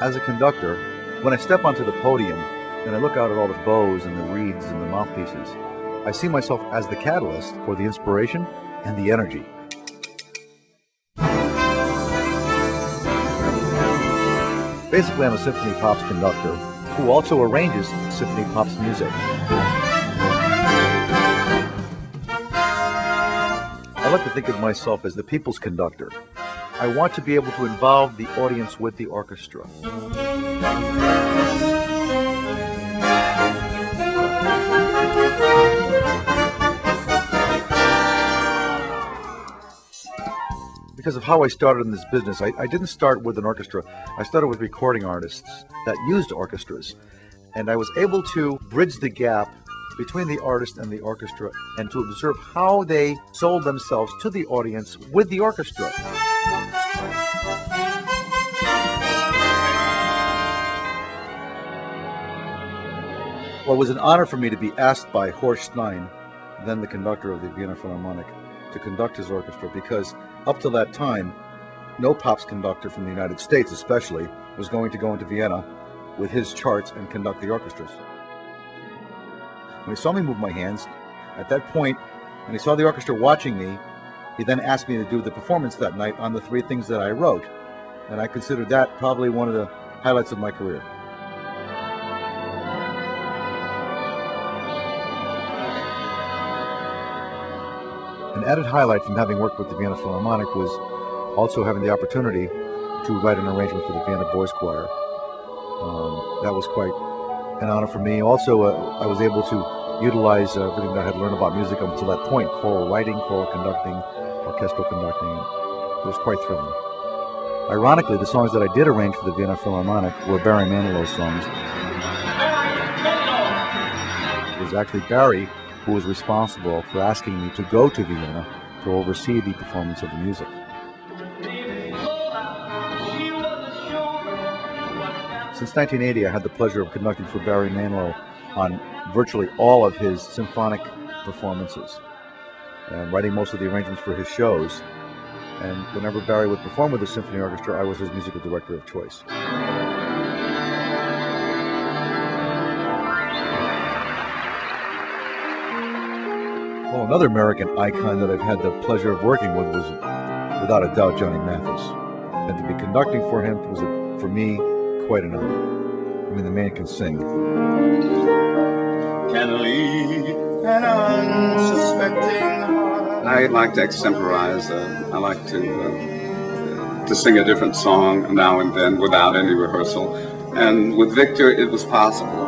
As a conductor, when I step onto the podium and I look out at all the bows and the reeds and the mouthpieces, I see myself as the catalyst for the inspiration and the energy. Basically, I'm a symphony pop's conductor who also arranges symphony pop's music. I like to think of myself as the people's conductor. I want to be able to involve the audience with the orchestra. Because of how I started in this business, I didn't start with an orchestra. I started with recording artists that used orchestras. And I was able to bridge the gap between the artist and the orchestra and to observe how they sold themselves to the audience with the orchestra. Well, it was an honor for me to be asked by Horst Stein, then the conductor of the Vienna Philharmonic, to conduct his orchestra, because up to that time, no pops conductor from the United States especially was going to go into Vienna with his charts and conduct the orchestras. When he saw me move my hands, at that point, when he saw the orchestra watching me, he then asked me to do the performance that night on the three things that I wrote, and I considered that probably one of the highlights of my career. An added highlight from having worked with the Vienna Philharmonic was also having the opportunity to write an arrangement for the Vienna Boys Choir. That was quite an honor for me. Also, I was able to utilize everything that I had learned about music up until that point: choral writing, choral conducting, orchestral conducting. It was quite thrilling. Ironically, the songs that I did arrange for the Vienna Philharmonic were Barry Manilow's songs. It was actually Barry who was responsible for asking me to go to Vienna to oversee the performance of the music. Since 1980, I had the pleasure of conducting for Barry Manilow on virtually all of his symphonic performances, and writing most of the arrangements for his shows. And whenever Barry would perform with the symphony orchestra, I was his musical director of choice. Well, another American icon that I've had the pleasure of working with was, without a doubt, Johnny Mathis. And to be conducting for him was, for me, quite an honor. I mean, the man can sing. Can lead an unsuspecting heart. I like to extemporize. I like to sing a different song now and then without any rehearsal. And with Victor, it was possible.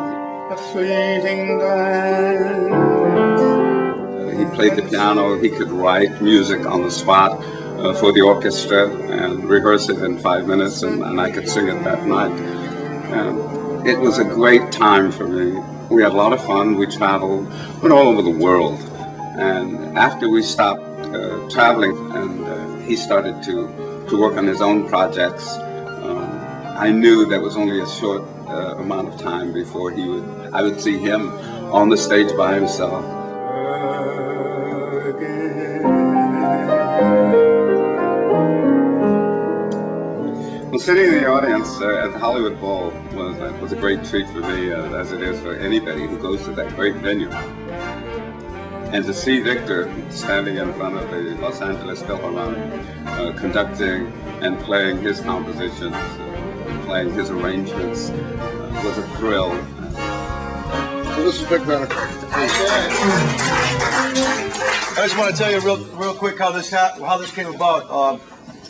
A fleeting glance. He played the piano. He could write music on the spot for the orchestra and rehearse it in 5 minutes, and I could sing it that night. And it was a great time for me. We had a lot of fun. We traveled, went all over the world. And after we stopped traveling and he started to work on his own projects, I knew there was only a short amount of time before I would see him on the stage by himself. Well, sitting in the audience at the Hollywood Bowl was a great treat for me, as it is for anybody who goes to that great venue. And to see Victor standing in front of the Los Angeles Philharmonic, conducting and playing his compositions, playing his arrangements, was a thrill. So this is VictorVanacore. I just want to tell you real quick how this came about.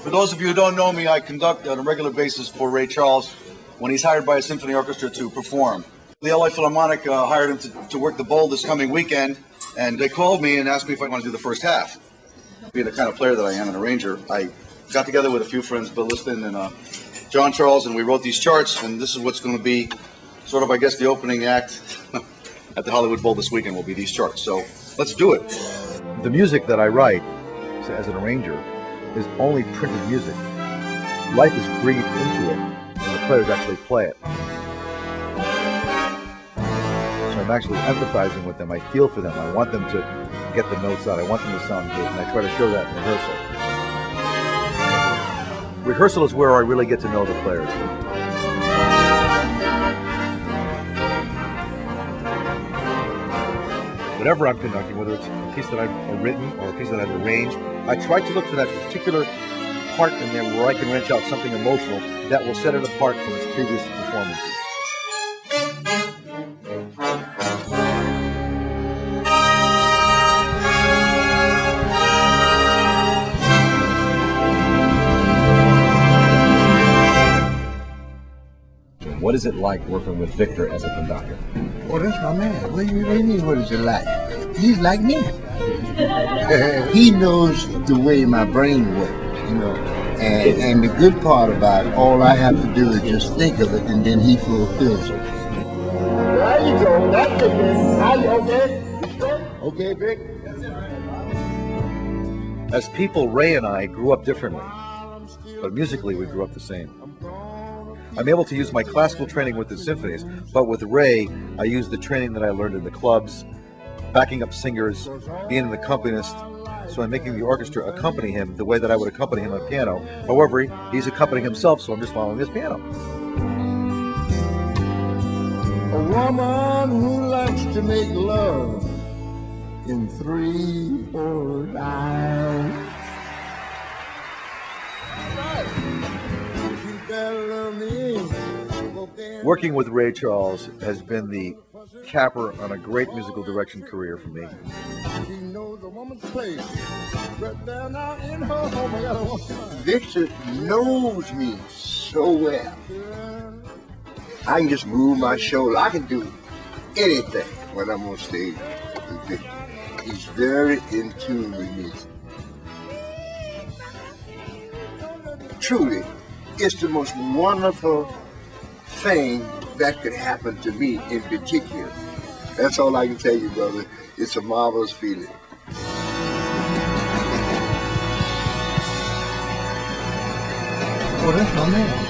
For those of you who don't know me, I conduct on a regular basis for Ray Charles when he's hired by a symphony orchestra to perform. The LA Philharmonic hired him to work the bowl this coming weekend, and they called me and asked me if I wanted to do the first half. Being the kind of player that I am, an arranger, I got together with a few friends, Bill Liston and John Charles, and we wrote these charts, and this is what's going to be sort of, I guess, the opening act at the Hollywood Bowl this weekend will be these charts. So let's do it. The music that I write as an arranger is only printed music. Life is breathed into it, and the players actually play it. So I'm actually empathizing with them. I feel for them. I want them to get the notes out. I want them to sound good, and I try to show that in rehearsal. Rehearsal is where I really get to know the players. whatever I'm conducting, whether it's a piece that I've written or a piece that I've arranged, I try to look for that particular part in there where I can wrench out something emotional that will set it apart from its previous performances. What is it like working with Victor as a conductor? Oh, that's my man. What do you mean, what is it like? He's like me. He knows the way my brain works, you know. And the good part about it, all I have to do is just think of it, and then he fulfills it. There you go. That's it, man. Are you okay? Okay, Vic? As people, Ray and I grew up differently, but musically we grew up the same. I'm able to use my classical training with the symphonies, but with Ray, I use the training that I learned in the clubs, backing up singers, being an accompanist, so I'm making the orchestra accompany him the way that I would accompany him on piano. However, he's accompanying himself, so I'm just following his piano. A woman who likes to make love in 3/4 hours. Working with Ray Charles has been the capper on a great musical direction career for me. She knows a woman's place right there now in her home. Victor knows me so well. I can just move my shoulder. I can do anything when I'm on stage with Victor. He's very in tune with me. Truly, it's the most wonderful thing that could happen to me in particular. That's all I can tell you, brother. It's a marvelous feeling. Oh, that's my man.